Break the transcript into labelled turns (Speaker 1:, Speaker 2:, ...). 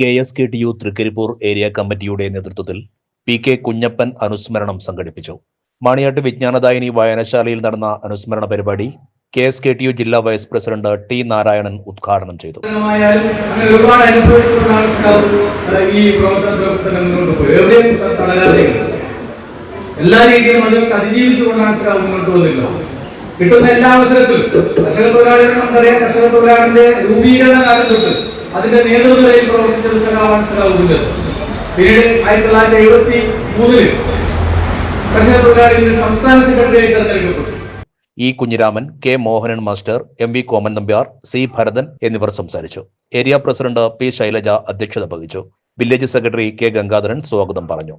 Speaker 1: KSKTU Trikaripur area കമ്മിറ്റിയുടെ നേതൃത്വത്തിൽ PK Kunjappan അനുസ്മരണം സംഘടിപ്പിച്ചു. മാണിയാട്ട് വിജ്ഞാനദായിനി വായനശാലയിൽ നടന്ന അനുസ്മരണ പരിപാടി KSKTU ജില്ലാ വൈസ് പ്രസിഡന്റ് T നാരായണൻ ഉദ്ഘാടനം ചെയ്തു.
Speaker 2: എല്ലാ രീതിയിലും അതിനൊക്കെ അതിജീവിച്ചുകൊണ്ടാണ് മുന്നോട്ട് വന്നില്ല. കിട്ടുന്ന എല്ലാ അവസരത്തിലും കർഷക തൊഴിലാളികൾ നമുക്കറിയാം. കർഷക തൊഴിലാളിന്റെ രൂപീകരണ കാലം തൊട്ട് അതിന്റെ നേതൃത്വത്തിൽ പ്രവർത്തിച്ചത് സഖാവുണ്ട്. പിന്നീട് 1973 കർഷക തൊഴിലാളികളുടെ സംസ്ഥാന സെക്രട്ടറിയായി തെരഞ്ഞെടുക്കപ്പെട്ടു.
Speaker 1: E. Kunhiraman, K. Mohanan master, MV Koman Nambiar, C. Bharathan എന്നിവർ സംസാരിച്ചു. Area president P. ശൈലജ അധ്യക്ഷത വഹിച്ചു. Village secretary K. ഗംഗാധരൻ സ്വാഗതം പറഞ്ഞു.